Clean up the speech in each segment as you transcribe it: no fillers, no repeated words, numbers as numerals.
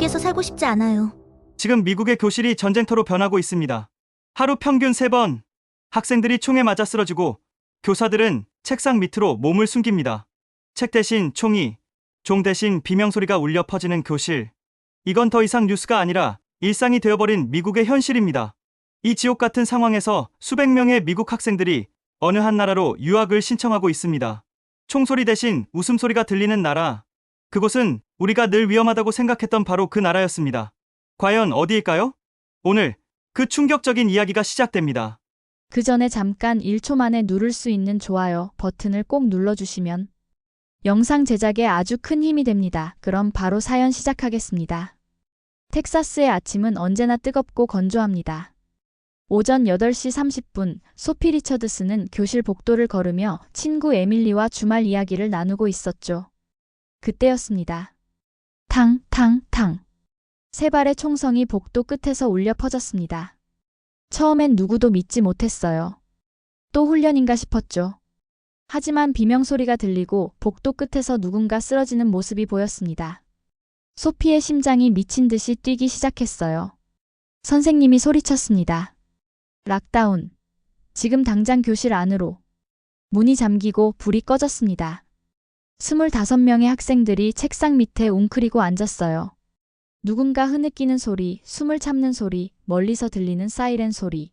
미국에서 살고 싶지 않아요. 지금 미국의 교실이 전쟁터로 변하고 있습니다. 하루 평균 3번 학생들이 총에 맞아 쓰러지고 교사들은 책상 밑으로 몸을 숨깁니다. 책 대신 총이, 종 대신 비명소리가 울려 퍼지는 교실. 이건 더 이상 뉴스가 아니라 일상이 되어버린 미국의 현실입니다. 이 지옥 같은 상황에서 수백 명의 미국 학생들이 어느 한 나라로 유학을 신청하고 있습니다. 총소리 대신 웃음소리가 들리는 나라. 그곳은 우리가 늘 위험하다고 생각했던 바로 그 나라였습니다. 과연 어디일까요? 오늘 그 충격적인 이야기가 시작됩니다. 그 전에 잠깐 1초 만에 누를 수 있는 좋아요 버튼을 꼭 눌러주시면 영상 제작에 아주 큰 힘이 됩니다. 그럼 바로 사연 시작하겠습니다. 텍사스의 아침은 언제나 뜨겁고 건조합니다. 오전 8시 30분, 소피 리처드스는 교실 복도를 걸으며 친구 에밀리와 주말 이야기를 나누고 있었죠. 그때였습니다. 탕, 탕, 탕. 세 발의 총성이 복도 끝에서 울려 퍼졌습니다. 처음엔 누구도 믿지 못했어요. 또 훈련인가 싶었죠. 하지만 비명소리가 들리고 복도 끝에서 누군가 쓰러지는 모습이 보였습니다. 소피의 심장이 미친 듯이 뛰기 시작했어요. 선생님이 소리쳤습니다. 락다운. 지금 당장 교실 안으로. 문이 잠기고 불이 꺼졌습니다. 25명의 학생들이 책상 밑에 웅크리고 앉았어요. 누군가 흐느끼는 소리, 숨을 참는 소리, 멀리서 들리는 사이렌 소리.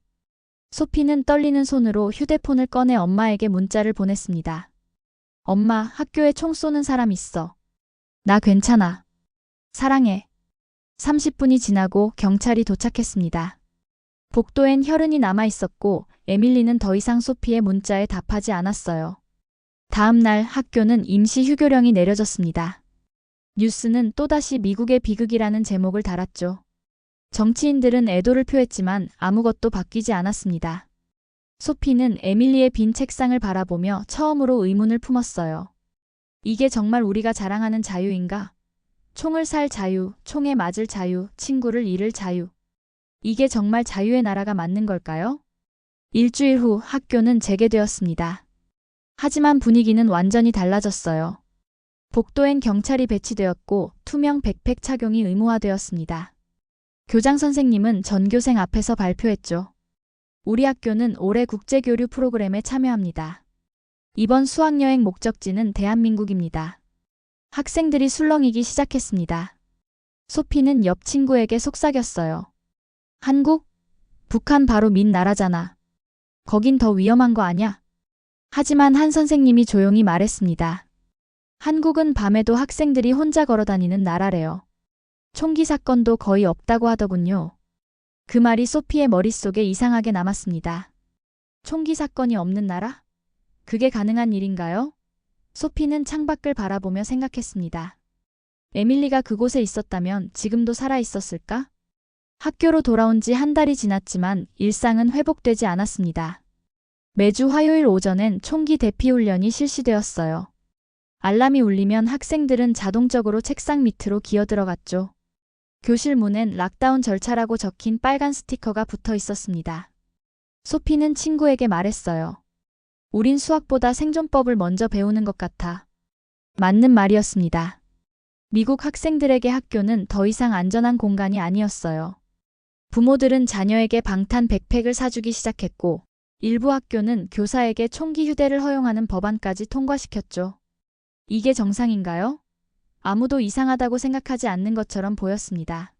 소피는 떨리는 손으로 휴대폰을 꺼내 엄마에게 문자를 보냈습니다. 엄마, 학교에 총 쏘는 사람 있어. 나 괜찮아. 사랑해. 30분이 지나고 경찰이 도착했습니다. 복도엔 혈흔이 남아 있었고 에밀리는 더 이상 소피의 문자에 답하지 않았어요. 다음 날 학교는 임시 휴교령이 내려졌습니다. 뉴스는 또다시 미국의 비극이라는 제목을 달았죠. 정치인들은 애도를 표했지만 아무것도 바뀌지 않았습니다. 소피는 에밀리의 빈 책상을 바라보며 처음으로 의문을 품었어요. 이게 정말 우리가 자랑하는 자유인가? 총을 살 자유, 총에 맞을 자유, 친구를 잃을 자유. 이게 정말 자유의 나라가 맞는 걸까요? 일주일 후 학교는 재개되었습니다. 하지만 분위기는 완전히 달라졌어요. 복도엔 경찰이 배치되었고 투명 백팩 착용이 의무화되었습니다. 교장 선생님은 전교생 앞에서 발표했죠. 우리 학교는 올해 국제교류 프로그램에 참여합니다. 이번 수학여행 목적지는 대한민국입니다. 학생들이 술렁이기 시작했습니다. 소피는 옆 친구에게 속삭였어요. 한국? 북한 바로 민 나라잖아. 거긴 더 위험한 거 아냐? 하지만 한 선생님이 조용히 말했습니다. 한국은 밤에도 학생들이 혼자 걸어다니는 나라래요. 총기 사건도 거의 없다고 하더군요. 그 말이 소피의 머릿속에 이상하게 남았습니다. 총기 사건이 없는 나라? 그게 가능한 일인가요? 소피는 창밖을 바라보며 생각했습니다. 에밀리가 그곳에 있었다면 지금도 살아 있었을까? 학교로 돌아온 지 한 달이 지났지만 일상은 회복되지 않았습니다. 매주 화요일 오전엔 총기 대피 훈련이 실시되었어요. 알람이 울리면 학생들은 자동적으로 책상 밑으로 기어들어갔죠. 교실 문엔 락다운 절차라고 적힌 빨간 스티커가 붙어 있었습니다. 소피는 친구에게 말했어요. 우린 수학보다 생존법을 먼저 배우는 것 같아. 맞는 말이었습니다. 미국 학생들에게 학교는 더 이상 안전한 공간이 아니었어요. 부모들은 자녀에게 방탄 백팩을 사주기 시작했고 일부 학교는 교사에게 총기 휴대를 허용하는 법안까지 통과시켰죠. 이게 정상인가요? 아무도 이상하다고 생각하지 않는 것처럼 보였습니다.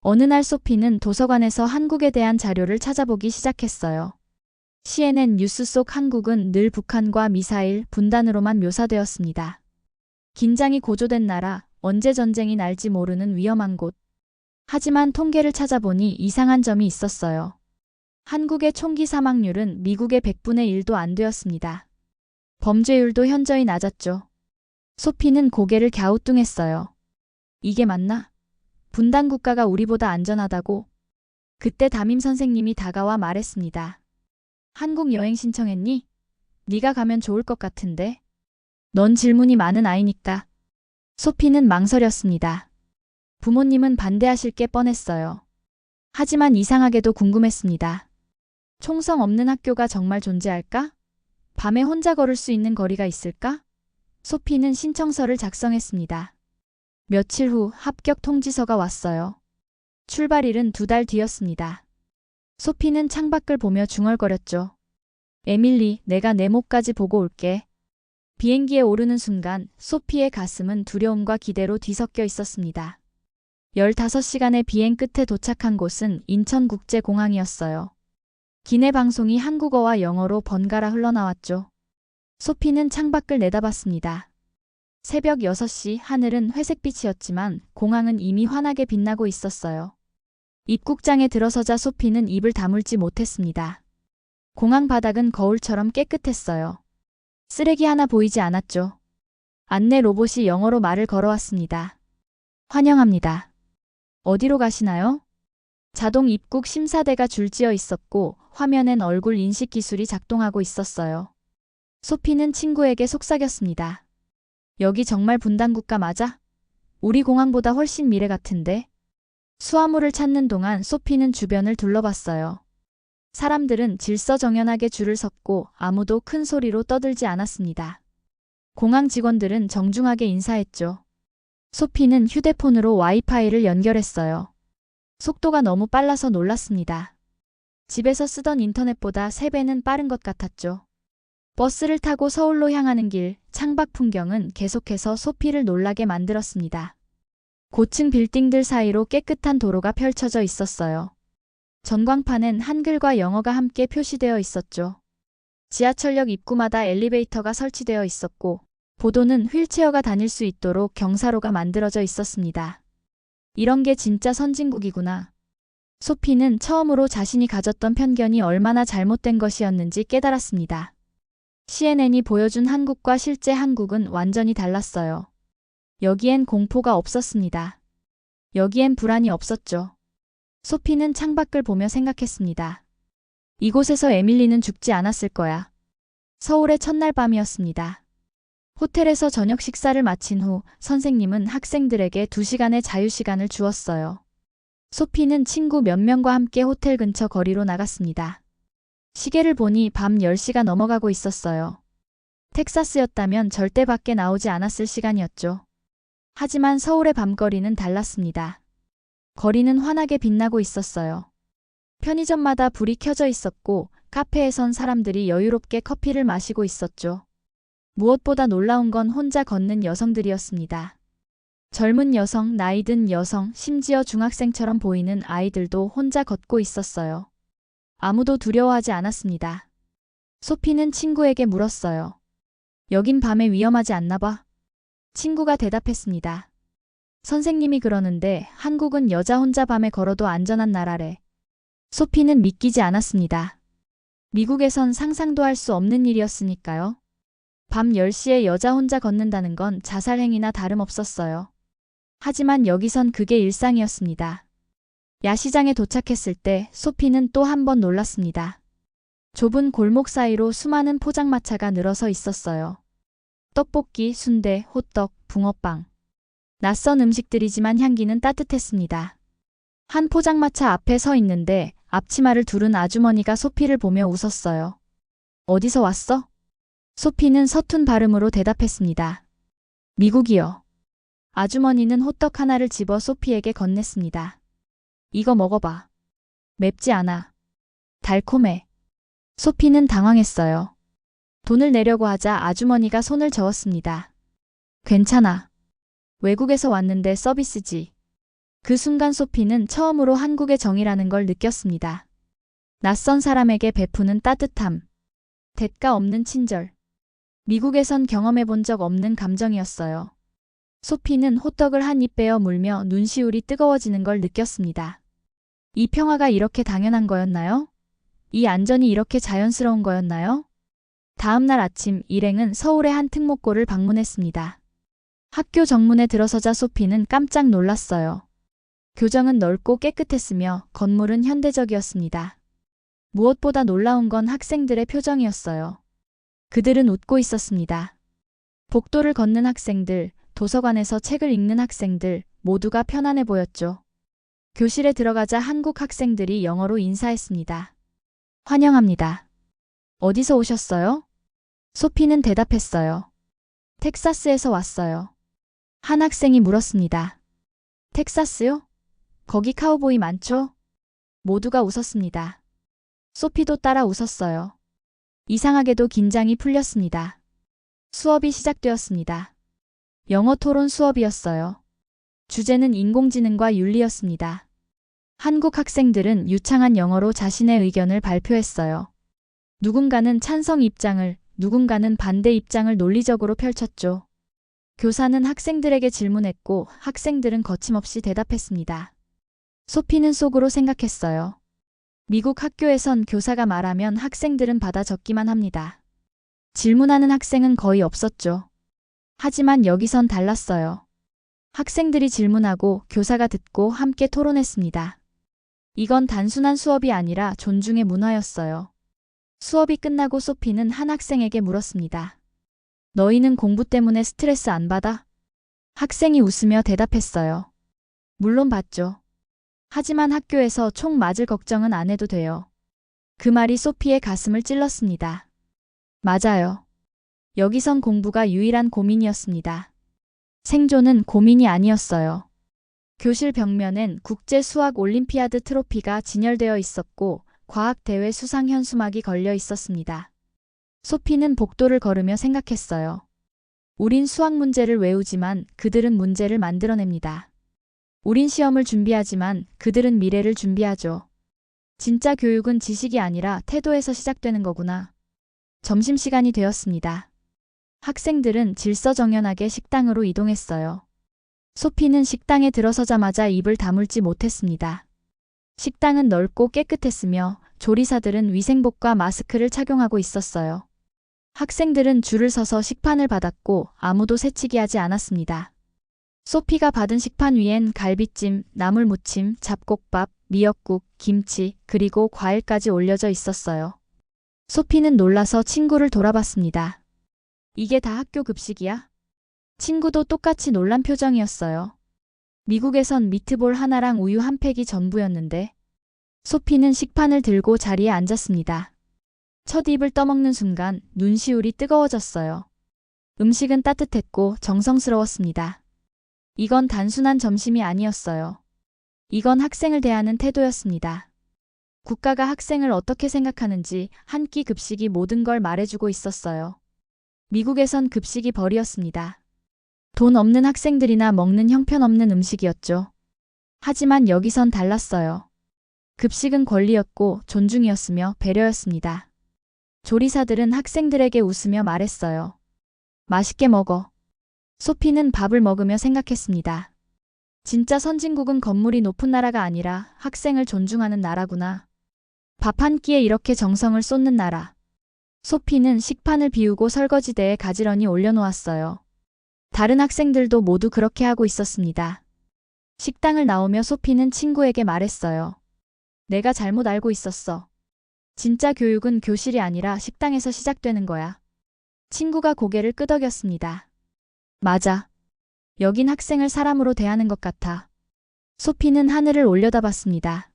어느 날 소피는 도서관에서 한국에 대한 자료를 찾아보기 시작했어요. CNN 뉴스 속 한국은 늘 북한과 미사일, 분단으로만 묘사되었습니다. 긴장이 고조된 나라, 언제 전쟁이 날지 모르는 위험한 곳. 하지만 통계를 찾아보니 이상한 점이 있었어요. 한국의 총기 사망률은 미국의 100분의 1도 안 되었습니다. 범죄율도 현저히 낮았죠. 소피는 고개를 갸우뚱했어요. 이게 맞나? 분단 국가가 우리보다 안전하다고? 그때 담임 선생님이 다가와 말했습니다. 한국 여행 신청했니? 네가 가면 좋을 것 같은데. 넌 질문이 많은 아이니까. 소피는 망설였습니다. 부모님은 반대하실 게 뻔했어요. 하지만 이상하게도 궁금했습니다. 총성 없는 학교가 정말 존재할까? 밤에 혼자 걸을 수 있는 거리가 있을까? 소피는 신청서를 작성했습니다. 며칠 후 합격 통지서가 왔어요. 출발일은 2달 뒤였습니다. 소피는 창밖을 보며 중얼거렸죠. 에밀리, 내가 내 목까지 보고 올게. 비행기에 오르는 순간 소피의 가슴은 두려움과 기대로 뒤섞여 있었습니다. 15시간의 비행 끝에 도착한 곳은 인천국제공항이었어요. 기내 방송이 한국어와 영어로 번갈아 흘러나왔죠. 소피는 창밖을 내다봤습니다. 새벽 6시 하늘은 회색빛이었지만 공항은 이미 환하게 빛나고 있었어요. 입국장에 들어서자 소피는 입을 다물지 못했습니다. 공항 바닥은 거울처럼 깨끗했어요. 쓰레기 하나 보이지 않았죠. 안내 로봇이 영어로 말을 걸어왔습니다. 환영합니다. 어디로 가시나요? 자동 입국 심사대가 줄지어 있었고 화면엔 얼굴 인식 기술이 작동하고 있었어요. 소피는 친구에게 속삭였습니다. 여기 정말 분단국가 맞아? 우리 공항보다 훨씬 미래 같은데? 수화물을 찾는 동안 소피는 주변을 둘러봤어요. 사람들은 질서정연하게 줄을 섰고 아무도 큰 소리로 떠들지 않았습니다. 공항 직원들은 정중하게 인사했죠. 소피는 휴대폰으로 와이파이를 연결했어요. 속도가 너무 빨라서 놀랐습니다. 집에서 쓰던 인터넷보다 3배는 빠른 것 같았죠. 버스를 타고 서울로 향하는 길, 창밖 풍경은 계속해서 소피를 놀라게 만들었습니다. 고층 빌딩들 사이로 깨끗한 도로가 펼쳐져 있었어요. 전광판엔 한글과 영어가 함께 표시되어 있었죠. 지하철역 입구마다 엘리베이터가 설치되어 있었고 보도는 휠체어가 다닐 수 있도록 경사로가 만들어져 있었습니다. 이런 게 진짜 선진국이구나. 소피는 처음으로 자신이 가졌던 편견이 얼마나 잘못된 것이었는지 깨달았습니다. CNN이 보여준 한국과 실제 한국은 완전히 달랐어요. 여기엔 공포가 없었습니다. 여기엔 불안이 없었죠. 소피는 창밖을 보며 생각했습니다. 이곳에서 에밀리는 죽지 않았을 거야. 서울의 첫날 밤이었습니다. 호텔에서 저녁 식사를 마친 후 선생님은 학생들에게 2시간의 자유시간을 주었어요. 소피는 친구 몇 명과 함께 호텔 근처 거리로 나갔습니다. 시계를 보니 밤 10시가 넘어가고 있었어요. 텍사스였다면 절대 밖에 나오지 않았을 시간이었죠. 하지만 서울의 밤거리는 달랐습니다. 거리는 환하게 빛나고 있었어요. 편의점마다 불이 켜져 있었고 카페에선 사람들이 여유롭게 커피를 마시고 있었죠. 무엇보다 놀라운 건 혼자 걷는 여성들이었습니다. 젊은 여성, 나이 든 여성, 심지어 중학생처럼 보이는 아이들도 혼자 걷고 있었어요. 아무도 두려워하지 않았습니다. 소피는 친구에게 물었어요. 여긴 밤에 위험하지 않나 봐? 친구가 대답했습니다. 선생님이 그러는데 한국은 여자 혼자 밤에 걸어도 안전한 나라래. 소피는 믿기지 않았습니다. 미국에선 상상도 할 수 없는 일이었으니까요. 밤 10시에 여자 혼자 걷는다는 건 자살행위나 다름없었어요. 하지만 여기선 그게 일상이었습니다. 야시장에 도착했을 때 소피는 또 한 번 놀랐습니다. 좁은 골목 사이로 수많은 포장마차가 늘어서 있었어요. 떡볶이, 순대, 호떡, 붕어빵. 낯선 음식들이지만 향기는 따뜻했습니다. 한 포장마차 앞에 서 있는데 앞치마를 두른 아주머니가 소피를 보며 웃었어요. 어디서 왔어? 소피는 서툰 발음으로 대답했습니다. 미국이요. 아주머니는 호떡 하나를 집어 소피에게 건넸습니다. 이거 먹어봐. 맵지 않아. 달콤해. 소피는 당황했어요. 돈을 내려고 하자 아주머니가 손을 저었습니다. 괜찮아. 외국에서 왔는데 서비스지. 그 순간 소피는 처음으로 한국의 정이라는 걸 느꼈습니다. 낯선 사람에게 베푸는 따뜻함. 대가 없는 친절. 미국에선 경험해 본 적 없는 감정이었어요. 소피는 호떡을 한 입 베어 물며 눈시울이 뜨거워지는 걸 느꼈습니다. 이 평화가 이렇게 당연한 거였나요? 이 안전이 이렇게 자연스러운 거였나요? 다음 날 아침 일행은 서울의 한 특목고를 방문했습니다. 학교 정문에 들어서자 소피는 깜짝 놀랐어요. 교정은 넓고 깨끗했으며 건물은 현대적이었습니다. 무엇보다 놀라운 건 학생들의 표정이었어요. 그들은 웃고 있었습니다. 복도를 걷는 학생들, 도서관에서 책을 읽는 학생들, 모두가 편안해 보였죠. 교실에 들어가자 한국 학생들이 영어로 인사했습니다. 환영합니다. 어디서 오셨어요? 소피는 대답했어요. 텍사스에서 왔어요. 한 학생이 물었습니다. 텍사스요? 거기 카우보이 많죠? 모두가 웃었습니다. 소피도 따라 웃었어요. 이상하게도 긴장이 풀렸습니다. 수업이 시작되었습니다. 영어 토론 수업이었어요. 주제는 인공지능과 윤리였습니다. 한국 학생들은 유창한 영어로 자신의 의견을 발표했어요. 누군가는 찬성 입장을, 누군가는 반대 입장을 논리적으로 펼쳤죠. 교사는 학생들에게 질문했고 학생들은 거침없이 대답했습니다. 소피는 속으로 생각했어요. 미국 학교에선 교사가 말하면 학생들은 받아 적기만 합니다. 질문하는 학생은 거의 없었죠. 하지만 여기선 달랐어요. 학생들이 질문하고 교사가 듣고 함께 토론했습니다. 이건 단순한 수업이 아니라 존중의 문화였어요. 수업이 끝나고 소피는 한 학생에게 물었습니다. 너희는 공부 때문에 스트레스 안 받아? 학생이 웃으며 대답했어요. 물론 받죠. 하지만 학교에서 총 맞을 걱정은 안 해도 돼요. 그 말이 소피의 가슴을 찔렀습니다. 맞아요. 여기선 공부가 유일한 고민이었습니다. 생존은 고민이 아니었어요. 교실 벽면엔 국제 수학 올림피아드 트로피가 진열되어 있었고 과학대회 수상 현수막이 걸려 있었습니다. 소피는 복도를 걸으며 생각했어요. 우린 수학 문제를 외우지만 그들은 문제를 만들어냅니다. 우린 시험을 준비하지만 그들은 미래를 준비하죠. 진짜 교육은 지식이 아니라 태도에서 시작되는 거구나. 점심시간이 되었습니다. 학생들은 질서정연하게 식당으로 이동했어요. 소피는 식당에 들어서자마자 입을 다물지 못했습니다. 식당은 넓고 깨끗했으며 조리사들은 위생복과 마스크를 착용하고 있었어요. 학생들은 줄을 서서 식판을 받았고 아무도 새치기 하지 않았습니다. 소피가 받은 식판 위엔 갈비찜, 나물무침, 잡곡밥, 미역국, 김치, 그리고 과일까지 올려져 있었어요. 소피는 놀라서 친구를 돌아봤습니다. 이게 다 학교 급식이야? 친구도 똑같이 놀란 표정이었어요. 미국에선 미트볼 하나랑 우유 한 팩이 전부였는데 소피는 식판을 들고 자리에 앉았습니다. 첫 입을 떠먹는 순간 눈시울이 뜨거워졌어요. 음식은 따뜻했고 정성스러웠습니다. 이건 단순한 점심이 아니었어요. 이건 학생을 대하는 태도였습니다. 국가가 학생을 어떻게 생각하는지 한 끼 급식이 모든 걸 말해주고 있었어요. 미국에선 급식이 벌이었습니다. 돈 없는 학생들이나 먹는 형편없는 음식이었죠. 하지만 여기선 달랐어요. 급식은 권리였고 존중이었으며 배려였습니다. 조리사들은 학생들에게 웃으며 말했어요. 맛있게 먹어. 소피는 밥을 먹으며 생각했습니다. 진짜 선진국은 건물이 높은 나라가 아니라 학생을 존중하는 나라구나. 밥 한 끼에 이렇게 정성을 쏟는 나라. 소피는 식판을 비우고 설거지대에 가지런히 올려놓았어요. 다른 학생들도 모두 그렇게 하고 있었습니다. 식당을 나오며 소피는 친구에게 말했어요. 내가 잘못 알고 있었어. 진짜 교육은 교실이 아니라 식당에서 시작되는 거야. 친구가 고개를 끄덕였습니다. 맞아. 여긴 학생을 사람으로 대하는 것 같아. 소피는 하늘을 올려다봤습니다.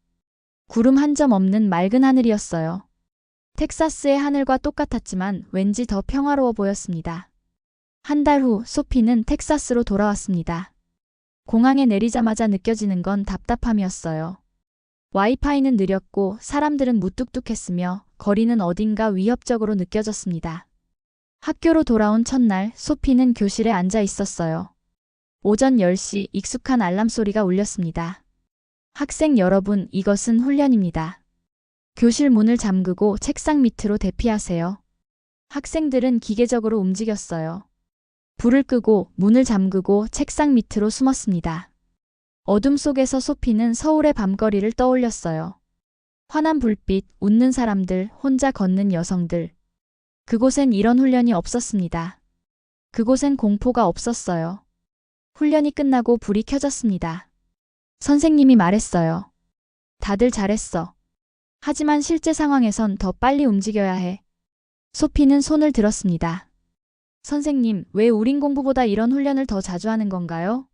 구름 한 점 없는 맑은 하늘이었어요. 텍사스의 하늘과 똑같았지만 왠지 더 평화로워 보였습니다. 한 달 후 소피는 텍사스로 돌아왔습니다. 공항에 내리자마자 느껴지는 건 답답함이었어요. 와이파이는 느렸고 사람들은 무뚝뚝했으며 거리는 어딘가 위협적으로 느껴졌습니다. 학교로 돌아온 첫날 소피는 교실에 앉아 있었어요. 오전 10시 익숙한 알람 소리가 울렸습니다. 학생 여러분, 이것은 훈련입니다. 교실 문을 잠그고 책상 밑으로 대피하세요. 학생들은 기계적으로 움직였어요. 불을 끄고 문을 잠그고 책상 밑으로 숨었습니다. 어둠 속에서 소피는 서울의 밤거리를 떠올렸어요. 환한 불빛, 웃는 사람들, 혼자 걷는 여성들. 그곳엔 이런 훈련이 없었습니다. 그곳엔 공포가 없었어요. 훈련이 끝나고 불이 켜졌습니다. 선생님이 말했어요. 다들 잘했어. 하지만 실제 상황에선 더 빨리 움직여야 해. 소피는 손을 들었습니다. 선생님, 왜 우린 공부보다 이런 훈련을 더 자주 하는 건가요?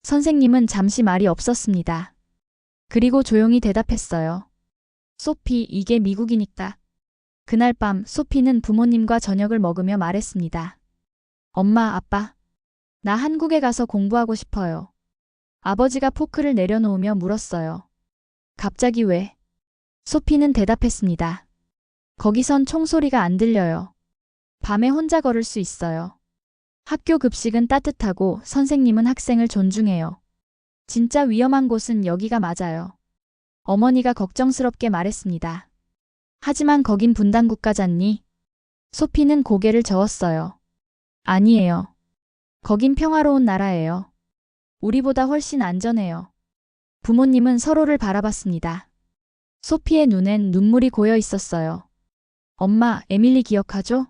선생님은 잠시 말이 없었습니다. 그리고 조용히 대답했어요. 소피, 이게 미국이니까. 그날 밤 소피는 부모님과 저녁을 먹으며 말했습니다. 엄마, 아빠. 나 한국에 가서 공부하고 싶어요. 아버지가 포크를 내려놓으며 물었어요. 갑자기 왜? 소피는 대답했습니다. 거기선 총소리가 안 들려요. 밤에 혼자 걸을 수 있어요. 학교 급식은 따뜻하고 선생님은 학생을 존중해요. 진짜 위험한 곳은 여기가 맞아요. 어머니가 걱정스럽게 말했습니다. 하지만 거긴 분단국가잖니? 소피는 고개를 저었어요. 아니에요. 거긴 평화로운 나라예요. 우리보다 훨씬 안전해요. 부모님은 서로를 바라봤습니다. 소피의 눈엔 눈물이 고여 있었어요. 엄마, 에밀리 기억하죠?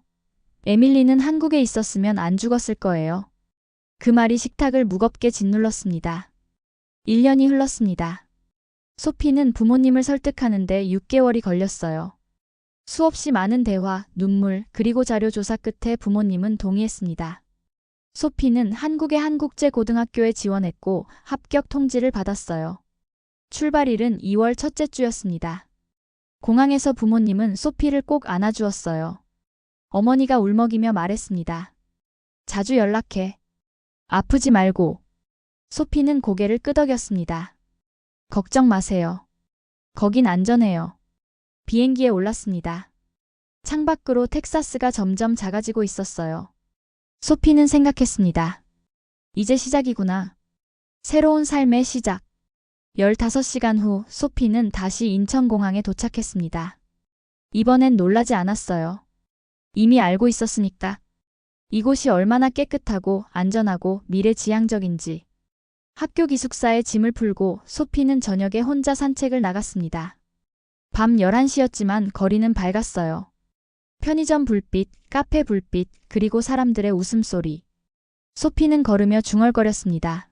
에밀리는 한국에 있었으면 안 죽었을 거예요. 그 말이 식탁을 무겁게 짓눌렀습니다. 1년이 흘렀습니다. 소피는 부모님을 설득하는데 6개월이 걸렸어요. 수없이 많은 대화, 눈물, 그리고 자료 조사 끝에 부모님은 동의했습니다. 소피는 한국의 한국제고등학교에 지원했고 합격 통지를 받았어요. 출발일은 2월 첫째 주였습니다. 공항에서 부모님은 소피를 꼭 안아주었어요. 어머니가 울먹이며 말했습니다. 자주 연락해. 아프지 말고. 소피는 고개를 끄덕였습니다. 걱정 마세요. 거긴 안전해요. 비행기에 올랐습니다. 창밖으로 텍사스가 점점 작아지고 있었어요. 소피는 생각했습니다. 이제 시작이구나. 새로운 삶의 시작. 15시간 후 소피는 다시 인천공항에 도착했습니다. 이번엔 놀라지 않았어요. 이미 알고 있었으니까. 이곳이 얼마나 깨끗하고 안전하고 미래지향적인지. 학교 기숙사에 짐을 풀고 소피는 저녁에 혼자 산책을 나갔습니다. 밤 11시였지만 거리는 밝았어요. 편의점 불빛, 카페 불빛, 그리고 사람들의 웃음소리. 소피는 걸으며 중얼거렸습니다.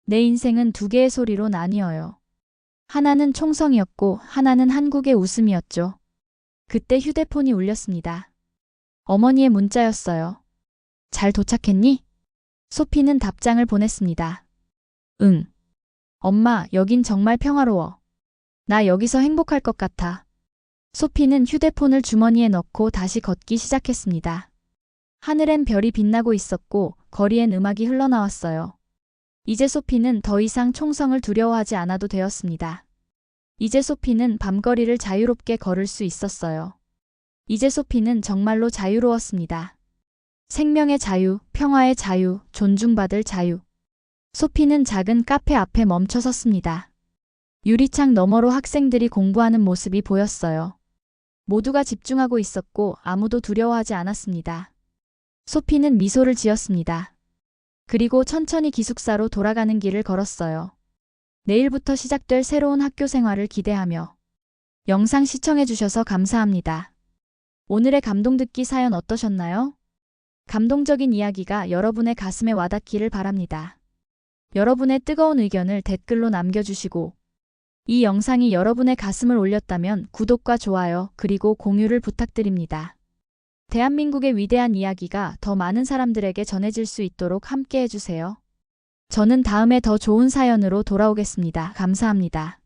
내 인생은 두 개의 소리로 나뉘어요. 하나는 총성이었고 하나는 한국의 웃음이었죠. 그때 휴대폰이 울렸습니다. 어머니의 문자였어요. 잘 도착했니? 소피는 답장을 보냈습니다. 응. 엄마, 여긴 정말 평화로워. 나 여기서 행복할 것 같아. 소피는 휴대폰을 주머니에 넣고 다시 걷기 시작했습니다. 하늘엔 별이 빛나고 있었고 거리엔 음악이 흘러나왔어요. 이제 소피는 더 이상 총성을 두려워하지 않아도 되었습니다. 이제 소피는 밤거리를 자유롭게 걸을 수 있었어요. 이제 소피는 정말로 자유로웠습니다. 생명의 자유, 평화의 자유, 존중받을 자유. 소피는 작은 카페 앞에 멈춰 섰습니다. 유리창 너머로 학생들이 공부하는 모습이 보였어요. 모두가 집중하고 있었고 아무도 두려워하지 않았습니다. 소피는 미소를 지었습니다. 그리고 천천히 기숙사로 돌아가는 길을 걸었어요. 내일부터 시작될 새로운 학교 생활을 기대하며. 영상 시청해주셔서 감사합니다. 오늘의 감동 듣기 사연 어떠셨나요? 감동적인 이야기가 여러분의 가슴에 와닿기를 바랍니다. 여러분의 뜨거운 의견을 댓글로 남겨주시고 이 영상이 여러분의 가슴을 울렸다면 구독과 좋아요 그리고 공유를 부탁드립니다. 대한민국의 위대한 이야기가 더 많은 사람들에게 전해질 수 있도록 함께 해주세요. 저는 다음에 더 좋은 사연으로 돌아오겠습니다. 감사합니다.